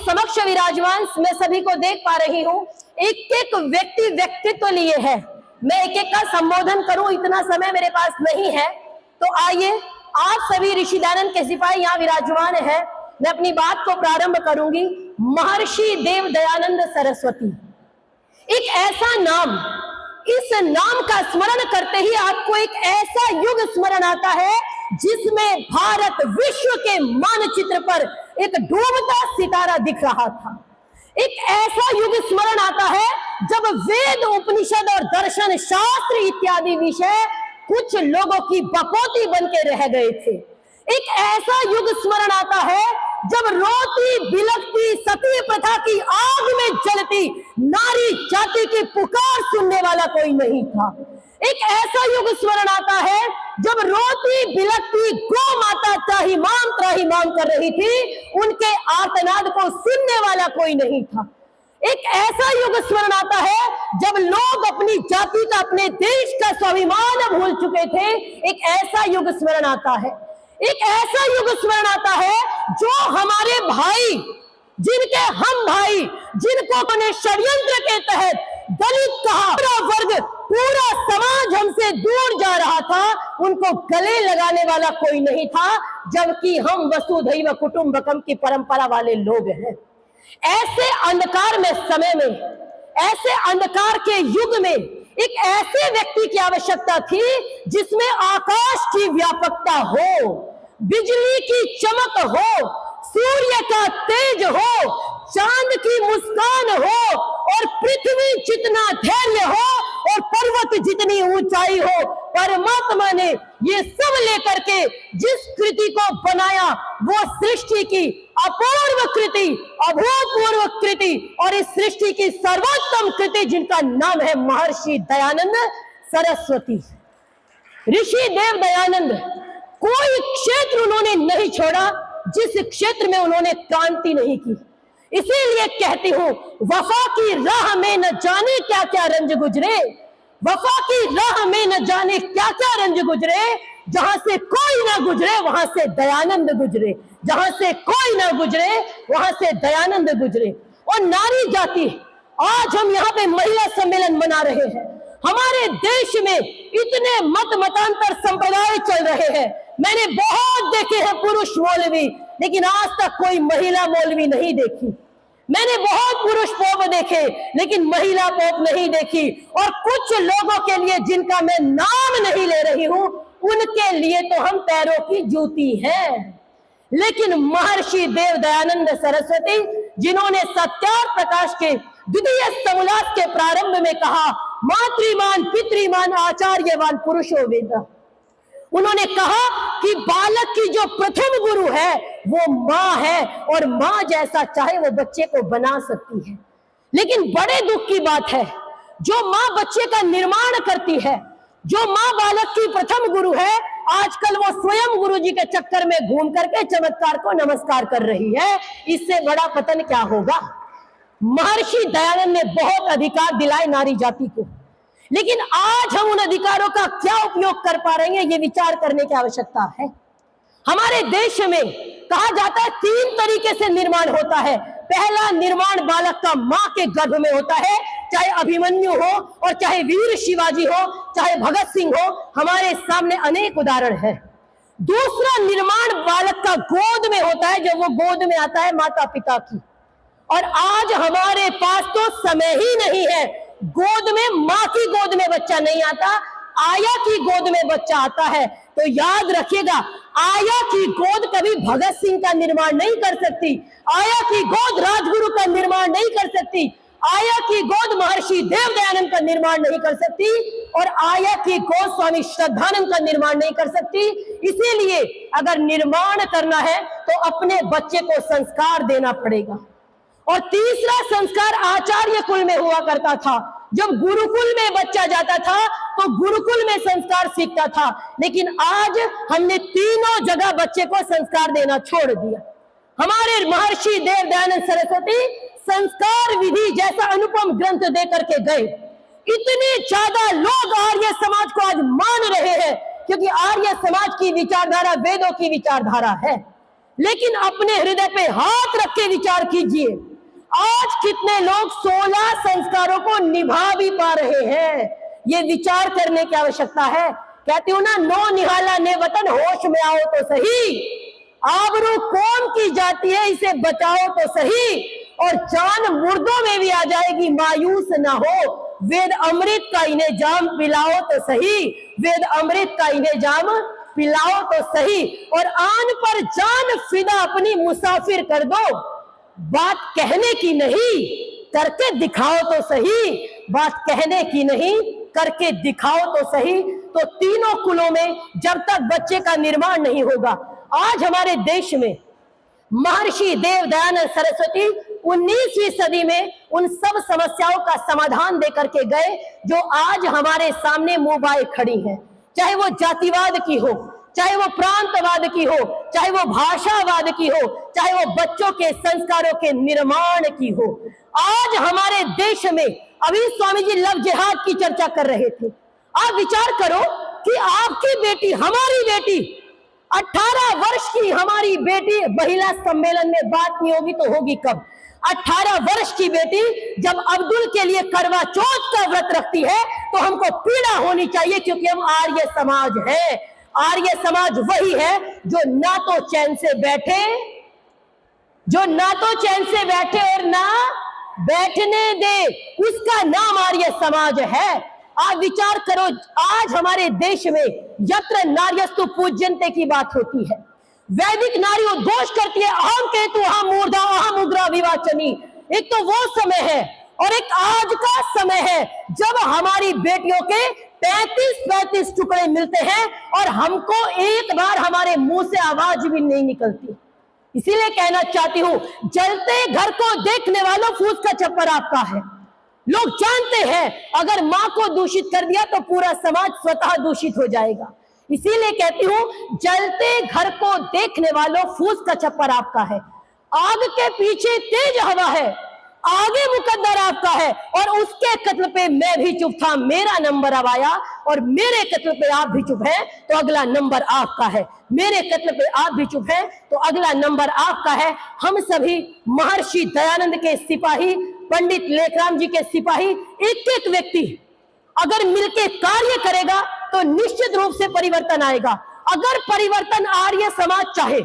समक्ष विराजमान मैं सभी को देख पा रही हूँ। एक एक व्यक्तित्व लिए है। मैं एक एक का संबोधन करूं, इतना समय मेरे पास नहीं है। तो आइए, आप सभी ऋषि दयानंद के सिपाही यहाँ विराजमान है। मैं अपनी बात को प्रारंभ करूंगी। महर्षि देव दयानंद सरस्वती, एक ऐसा नाम, इस नाम का स्मरण करते ही आपको एक ऐसा युग स्मरण आता है जिसमें भारत विश्व के मानचित्र पर एक डूबता सितारा दिख रहा था। एक ऐसा युग स्मरण आता है जब वेद, उपनिषद और दर्शन शास्त्र इत्यादि विषय कुछ लोगों की बकौती बन के रह गए थे। एक ऐसा युग स्मरण आता है जब रोती बिलखती सती प्रथा की आग में जलती नारी जाति की पुकार सुनने वाला कोई नहीं था। एक ऐसा युग स्मरण आता है जब रोती बिलखती गौ माता त्राहिमाम कर रही थी, उनके आर्तनाद को सुनने वाला कोई नहीं था। एक ऐसा युग स्मरण आता है जब लोग अपनी जाति का, अपने देश का स्वाभिमान भूल चुके थे। एक ऐसा युग स्मरण आता है, एक ऐसा युग स्मरण आता है जो हमारे भाई, जिनके हम भाई, जिनको उन्हें षड्यंत्र के तहत दलित कहा, पूरा वर्ग, पूरा समाज हमसे दूर जा रहा था, उनको गले लगाने वाला कोई नहीं था, जबकि हम वसुधैव कुटुंबकम की परंपरा वाले लोग हैं। ऐसे अंधकार में, समय में, ऐसे अंधकार के युग में एक ऐसे व्यक्ति की आवश्यकता थी जिसमें आकाश की व्यापकता हो, बिजली की चमक हो, सूर्य का तेज हो, चांद की मुस्कान हो और पृथ्वी जितना धैर्य हो और पर्वत जितनी ऊंचाई हो। परमात्मा ने ये सब लेकर के जिस कृति को बनाया वो सृष्टि की अपूर्व कृति, अभूतपूर्व कृति और इस सृष्टि की सर्वोत्तम कृति जिनका नाम है महर्षि दयानंद सरस्वती। ऋषि देव दयानंद, कोई क्षेत्र उन्होंने नहीं छोड़ा जिस क्षेत्र में उन्होंने क्रांति नहीं की। इसीलिए कहती हूं, वफा की राह में न जाने क्या क्या रंज गुजरे, वफा की राह में न जाने क्या क्या रंज गुजरे, जहां से कोई ना गुजरे वहां से दयानंद गुजरे, जहां से कोई ना गुजरे वहां से दयानंद गुजरे। और नारी जाति, आज हम यहाँ पे महिला सम्मेलन मना रहे हैं। हमारे देश में इतने मतांतर संप्रदाय चल रहे हैं। मैंने बहुत देखे हैं पुरुष मौलवी, लेकिन आज तक कोई महिला मौलवी नहीं देखी। मैंने बहुत पुरुष पोप देखे, लेकिन महिला पोप नहीं देखी। और कुछ लोगों के लिए, जिनका मैं नाम नहीं ले रही हूं, उनके लिए तो हम पैरों की जूती हैं। लेकिन महर्षि देव दयानंद सरस्वती, जिन्होंने सत्यार्थ प्रकाश के द्वितीय समोल्लास के प्रारंभ में कहा, मातृमान पितृमान आचार्यवान पुरुषो वेद, उन्होंने कहा कि बालक की जो प्रथम गुरु है वो माँ है, और माँ जैसा चाहे वो बच्चे को बना सकती है। लेकिन बड़े दुख की बात है, जो माँ बच्चे का निर्माण करती है, जो माँ बालक की प्रथम गुरु है, आजकल वो स्वयं गुरु जी के चक्कर में घूम करके चमत्कार को नमस्कार कर रही है। इससे बड़ा पतन क्या होगा। महर्षि दयानंद ने बहुत अधिकार दिलाए नारी जाति को, लेकिन आज हम उन अधिकारों का क्या उपयोग कर पा रहे हैं, ये विचार करने की आवश्यकता है। हमारे देश में कहा जाता है 3 तरीके से निर्माण होता है। पहला निर्माण बालक का मां के गर्भ में होता है, चाहे अभिमन्यु हो और चाहे वीर शिवाजी हो, चाहे भगत सिंह हो, हमारे सामने अनेक उदाहरण है। दूसरा निर्माण बालक का गोद में होता है, जब वो गोद में आता है माता पिता की। और आज हमारे पास तो समय ही नहीं है, गोद में, माँ की गोद में बच्चा नहीं आता, आया की गोद में बच्चा आता है। तो याद रखिएगा, आया की गोद कभी भगत सिंह का निर्माण नहीं कर सकती, आया की गोद राजगुरु का निर्माण नहीं कर सकती, आया की गोद महर्षि देव दयानंद का निर्माण नहीं कर सकती, और आया की गोद स्वामी श्रद्धानंद का निर्माण नहीं कर सकती। इसीलिए अगर निर्माण करना है तो अपने बच्चे को संस्कार देना पड़ेगा। और तीसरा संस्कार आचार्य कुल में हुआ करता था। जब गुरुकुल में बच्चा जाता था तो गुरुकुल में संस्कार सीखता था, लेकिन आज हमने तीनों जगह बच्चे को संस्कार देना छोड़ दिया। हमारे महर्षि देव दयानंद सरस्वती संस्कार विधि जैसा अनुपम ग्रंथ दे करके गए। इतने ज्यादा लोग आर्य समाज को आज मान रहे हैं, क्योंकि आर्य समाज की विचारधारा वेदों की विचारधारा है। लेकिन अपने हृदय पे हाथ रख के विचार कीजिए, आज कितने लोग 16 संस्कारों को निभा भी पा रहे हैं। ये विचार करने की आवश्यकता है। कहती हूं ना, नो निहाला ने वतन, होश में आओ तो सही। आबरू कौम की जाती है, इसे बचाओ तो सही। और जान मुर्दों में भी आ जाएगी, मायूस ना हो। वेद अमृत का इन्हें जाम पिलाओ तो सही, वेद अमृत का इन्हें जाम पिलाओ तो सही। और आन पर जान फिदा अपनी मुसाफिर कर दो। बात कहने की नहीं, करके दिखाओ तो सही। बात कहने की नहीं, करके दिखाओ तो सही। तो तीनों कुलों में जब तक बच्चे का निर्माण नहीं होगा, आज हमारे देश में महर्षि देव दयानंद सरस्वती 19वीं सदी में उन सब समस्याओं का समाधान देकर के गए जो आज हमारे सामने मुंह खड़ी हैं। चाहे वो जातिवाद की हो, चाहे वो प्रांतवाद की हो, चाहे वो भाषावाद की हो, चाहे वो बच्चों के संस्कारों के निर्माण की हो। आज हमारे देश में, अभी स्वामी जी लव जिहाद की चर्चा कर रहे थे। आप विचार करो कि आपकी बेटी, हमारी बेटी, 18 वर्ष की हमारी बेटी, महिला सम्मेलन में बात नहीं होगी तो होगी कब? 18 वर्ष की बेटी जब अब्दुल के लिए करवा चौथ का व्रत रखती है तो हमको पीड़ा होनी चाहिए, क्योंकि हम आर्य समाज है। आर्य समाज वही है जो ना तो चैन से बैठे, जो ना तो चैन से बैठे और ना बैठने दे, उसका नाम आर्य समाज है। आप विचार करो, आज हमारे देश में यत्र नार्यस्तु पूज्यन्ते की बात होती है। वैदिक नारी उद्घोष करती है, अहम केतु अहम मूर्धा अहम मुद्रा विवाचनी। एक तो वो समय है और एक आज का समय है जब हमारी बेटियों के 35-35 टुकड़े मिलते हैं और हमको एक बार हमारे मुंह से आवाज भी नहीं निकलती। इसीलिए कहना चाहती हूं, जलते घर को देखने वालों, फूस का छप्पर आपका है। लोग जानते हैं अगर मां को दूषित कर दिया तो पूरा समाज स्वतः दूषित हो जाएगा। इसीलिए कहती हूं, जलते घर को देखने वालों, फूस का छप्पर आपका है। आग के पीछे तेज हवा है, आगे मुकद्दर आपका है। और उसके कत्ल पे मैं भी चुप था, मेरा नंबर अब आया। और मेरे कत्ल पे आप भी चुप हैं तो अगला नंबर आपका है। मेरे कत्ल पे आप भी चुप हैं तो अगला नंबर आपका है। हम सभी महर्षि दयानंद के सिपाही, पंडित लेखराम जी के सिपाही, एक एक व्यक्ति अगर मिलके कार्य करेगा तो निश्चित रूप से परिवर्तन आएगा। अगर परिवर्तन आर्य समाज चाहे,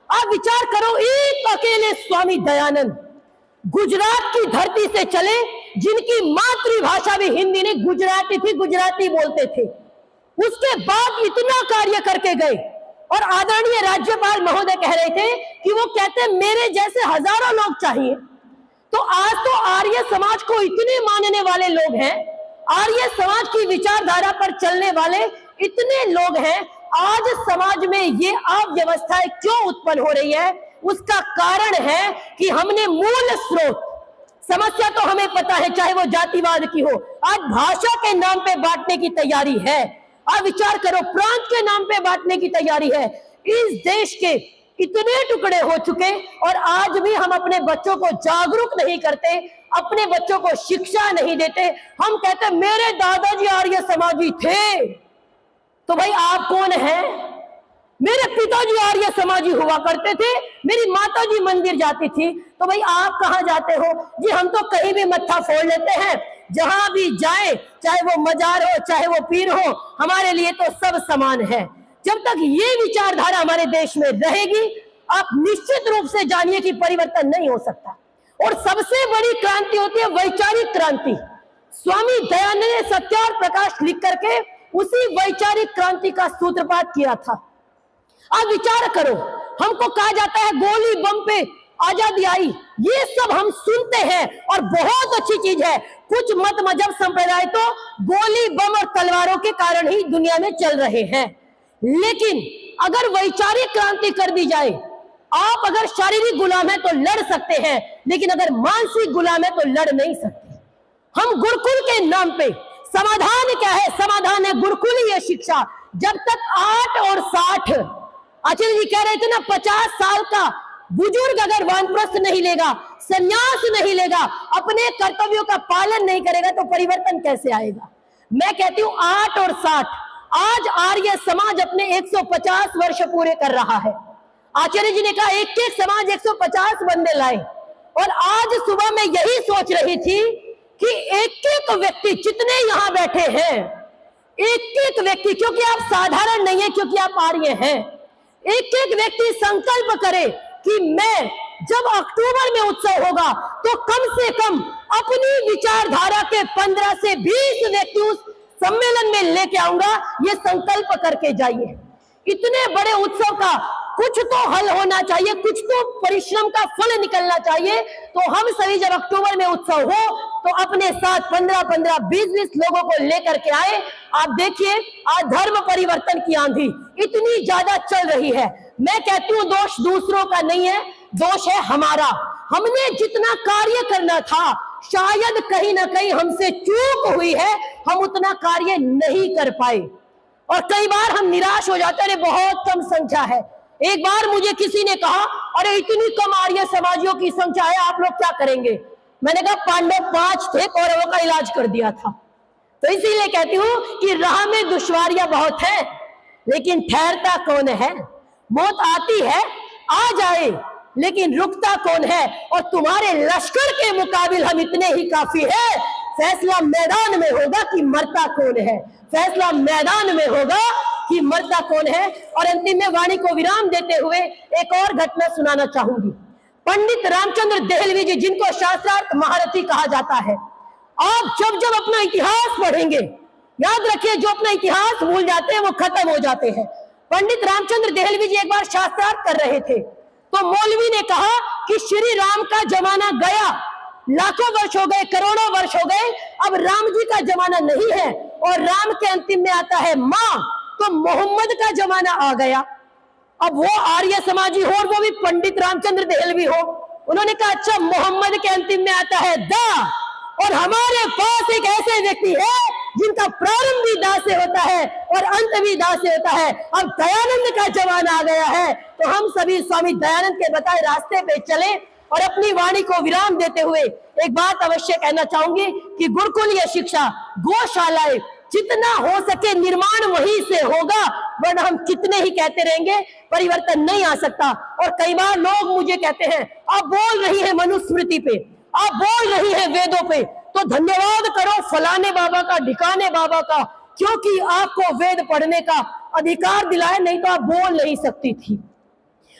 आप विचार करो, एक अकेले स्वामी दयानंद गुजरात की धरती से चले, जिनकी मातृभाषा भी हिंदी नहीं गुजराती थी, गुजराती बोलते थे। उसके बाद इतना कार्य करके गए। और आदरणीय राज्यपाल महोदय कह रहे थे कि वो कहते मेरे जैसे हजारों लोग चाहिए। तो आज तो आर्य समाज को इतने मानने वाले लोग हैं, आर्य समाज की विचारधारा पर चलने वाले इतने लोग हैं। आज समाज में ये अव्यवस्थाएं क्यों उत्पन्न हो रही है? उसका कारण है कि हमने मूल स्रोत, समस्या तो हमें पता है, चाहे वो जातिवाद की हो, आज भाषा के नाम पे बांटने की तैयारी है। आप विचार करो, प्रांत के नाम पे बांटने की तैयारी है। इस देश के इतने टुकड़े हो चुके और आज भी हम अपने बच्चों को जागरूक नहीं करते, अपने बच्चों को शिक्षा नहीं देते। हम कहते मेरे दादाजी आर्य समाजी थे, तो भाई आप कौन हैं? मेरे पिताजी आर्य समाजी हुआ करते थे, मेरी माताजी मंदिर जाती थी, तो भाई आप कहां जाते हो? जी हम तो कहीं भी मत्था फोड़ लेते हैं, जहां भी जाए, चाहे वो मजार हो चाहे वो पीर हो, हमारे लिए तो सब समान है। जब तक ये विचारधारा हमारे देश में रहेगी, आप निश्चित रूप से जानिए कि परिवर्तन नहीं हो सकता। और सबसे बड़ी क्रांति होती है वैचारिक क्रांति। स्वामी दयानंद ने सत्य और प्रकाश लिख करके उसी वैचारिक क्रांति का सूत्रपात किया था। आप विचार करो, हमको कहा जाता है गोली बम पे आजादी आई, ये सब हम सुनते हैं और बहुत अच्छी चीज है। कुछ मत मजहब संप्रदाय तो गोली बम और तलवारों के कारण ही दुनिया में चल रहे हैं, लेकिन अगर वैचारिक क्रांति कर दी जाए, आप अगर शारीरिक गुलाम है तो लड़ सकते हैं, लेकिन अगर मानसिक गुलाम है तो लड़ नहीं सकते। हम गुरुकुल के नाम पे, समाधान क्या है? समाधान है गुरुकुलीय शिक्षा। जब तक 8 और 60, आचार्य जी कह रहे थे ना, 50 साल का बुजुर्ग अगर वानप्रस्थ नहीं लेगा, संन्यास नहीं लेगा, अपने कर्तव्यों का पालन नहीं करेगा तो परिवर्तन कैसे आएगा? मैं कहती हूं 8 और 60, आज आर्य समाज अपने 150 वर्ष पूरे कर रहा है। आचार्य जी ने कहा एक एक समाज 150 बंदे लाए। और आज सुबह मैं यही सोच रही थी कि एक एक व्यक्ति, जितने यहां बैठे हैं, एक एक व्यक्ति, क्योंकि आप साधारण नहीं है, क्योंकि आप आर्य हैं, एक एक व्यक्ति संकल्प करे कि मैं जब अक्टूबर में उत्सव होगा तो कम से कम अपनी विचारधारा के 15 से 20 व्यक्ति उस सम्मेलन में लेके आऊंगा। ये संकल्प करके जाइए। इतने बड़े उत्सव का कुछ तो हल होना चाहिए, कुछ तो परिश्रम का फल निकलना चाहिए। तो हम सभी जब अक्टूबर में उत्सव हो तो अपने साथ 15-15, 20-20 लोगों को लेकर के आए। आप देखिए आज धर्म परिवर्तन की आंधी इतनी ज्यादा चल रही है। मैं कहती हूँ दोष दूसरों का नहीं है, दोष है हमारा। हमने जितना कार्य करना था शायद कहीं ना कहीं हमसे चूक हुई है, हम उतना कार्य नहीं कर पाए और कई बार हम निराश हो जाते हैं, अरे बहुत कम संख्या है। एक बार मुझे किसी ने कहा अरे इतनी कम आर्य समाजियों की संख्या है, आप लोग क्या करेंगे? मैंने कहा पांडव 5 थे, कौरवों का इलाज कर दिया था। तो इसीलिए कहती हूं कि राह में दुश्वारियां बहुत है, लेकिन ठहरता कौन है? मौत आती है, आ जाए, लेकिन रुकता कौन है? और तुम्हारे लश्कर के मुकाबिल हम इतने ही काफी है। फैसला मैदान में होगा कि मरता कौन है, फैसला मैदान में होगा कि मरता कौन है। और अंतिम में वाणी को विराम देते हुए एक और घटना सुनाना चाहूंगी। पंडित रामचंद्र देहलवी जी, जिनको शास्त्रार्थ महारथी कहा जाता है, आप जब जब अपना इतिहास पढ़ेंगे, याद रखिए जो अपना इतिहास भूल जाते हैं वो खत्म हो जाते हैं। पंडित रामचंद्र देहलवी जी एक बार शास्त्रार्थ कर रहे थे तो मौलवी ने कहा कि श्री राम का जमाना गया, लाखों वर्ष हो गए, करोड़ों वर्ष हो गए, अब राम जी का जमाना नहीं है और राम के अंतिम में आता है मां, तो मोहम्मद का जमाना आ गया। अब वो आर्य समाजी हो और वो भी पंडित रामचंद्र देहलवी हो, उन्होंने कहा अच्छा मोहम्मद के अंतिम में आता है दा, और हमारे पास एक ऐसे व्यक्ति है जिनका प्रारंभ भी दा से होता है और अंत भी दा से होता है। अब दयानंद का जमाना आ गया है, तो हम सभी स्वामी दयानंद के बताए रास्ते पे चले। और अपनी वाणी को विराम देते हुए एक बात अवश्य कहना चाहूंगी कि गुरुकुलीय शिक्षा, गौशालाएं, जितना हो सके निर्माण वहीं से होगा, वरना हम कितने ही कहते रहेंगे परिवर्तन नहीं आ सकता। और कई बार लोग मुझे कहते हैं आप बोल रही है मनुस्मृति पे, आप बोल रही है वेदों पे, तो धन्यवाद करो फलाने बाबा का, ढिकाने बाबा का, क्योंकि आपको वेद पढ़ने का अधिकार दिलाया, नहीं तो आप बोल नहीं सकती थी।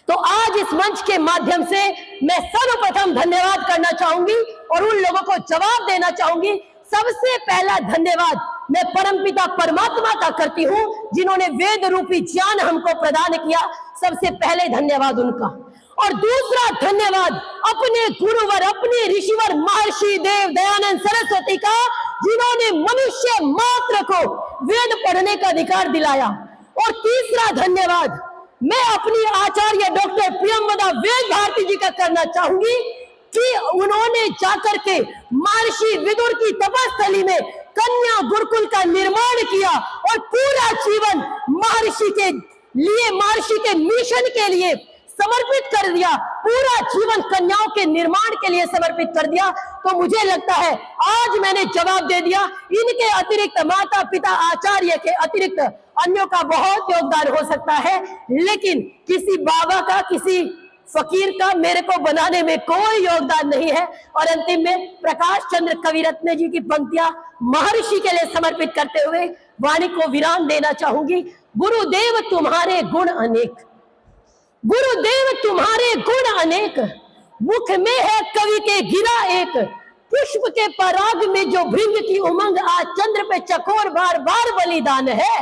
तो आज इस मंच के माध्यम से मैं सर्वप्रथम धन्यवाद करना चाहूंगी और उन लोगों को जवाब देना चाहूंगी। सबसे पहला धन्यवाद मैं परमपिता परमात्मा का करती हूं, जिन्होंने वेद रूपी ज्ञान हमको प्रदान किया। सबसे पहले धन्यवाद उनका। और दूसरा धन्यवाद अपने गुरुवर, अपने ऋषिवर महर्षि देव दयानंद सरस्वती का, जिन्होंने मनुष्य मात्र को वेद पढ़ने का अधिकार दिलाया। और तीसरा धन्यवाद मैं अपनी आचार्य डॉक्टर प्रियंवदा वेद भारती जी का करना चाहूंगी कि उन्होंने जाकर के महर्षि विदुर की तपस्थली में कन्या गुरुकुल का निर्माण किया और पूरा जीवन महर्षि के लिए, महर्षि के मिशन के लिए समर्पित कर दिया, पूरा जीवन कन्याओं के निर्माण के लिए समर्पित कर दिया। तो मुझे लगता है आज मैंने जवाब दे दिया। इनके अतिरिक्त, माता पिता आचार्य के अतिरिक्त अन्यों का बहुत योगदान हो सकता है, लेकिन किसी बाबा का, किसी फकीर का मेरे को बनाने में कोई योगदान नहीं है। और अंतिम में प्रकाश चंद्र कविरत्न जी की पंक्तियां महर्षि के लिए समर्पित करते हुए वाणी को विराम देना चाहूंगी। गुरुदेव तुम्हारे गुण अनेक, गुरुदेव तुम्हारे गुण अनेक, मुख में है कवि के गिरा एक, पुष्प के पराग में जो भृंग की उमंग, आज चंद्र पे चकोर बार बार बलिदान है,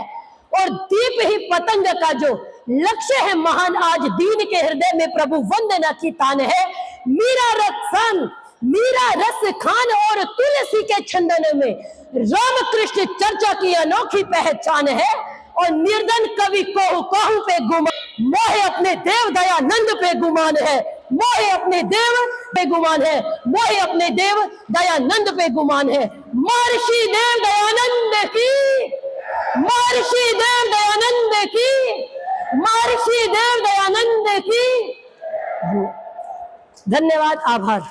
और दीप ही पतंग का जो लक्ष्य है महान, आज दीन के हृदय में प्रभु वंदना की तान है। मीरा रसान, मीरा रस खान और तुलसी के छंदन में राम कृष्ण चर्चा की अनोखी पहचान है। और निर्धन कवि कोहू कोहू पे गुमान, मोहे अपने देव दयानंद पे गुमान है, मोहे अपने देव पे गुमान है, मोहे अपने देव दयानंद पे गुमान है। महर्षि देव दयानंद की, महर्षि देव दयानंद की, महर्षि देव दयानंद की। धन्यवाद, आभार।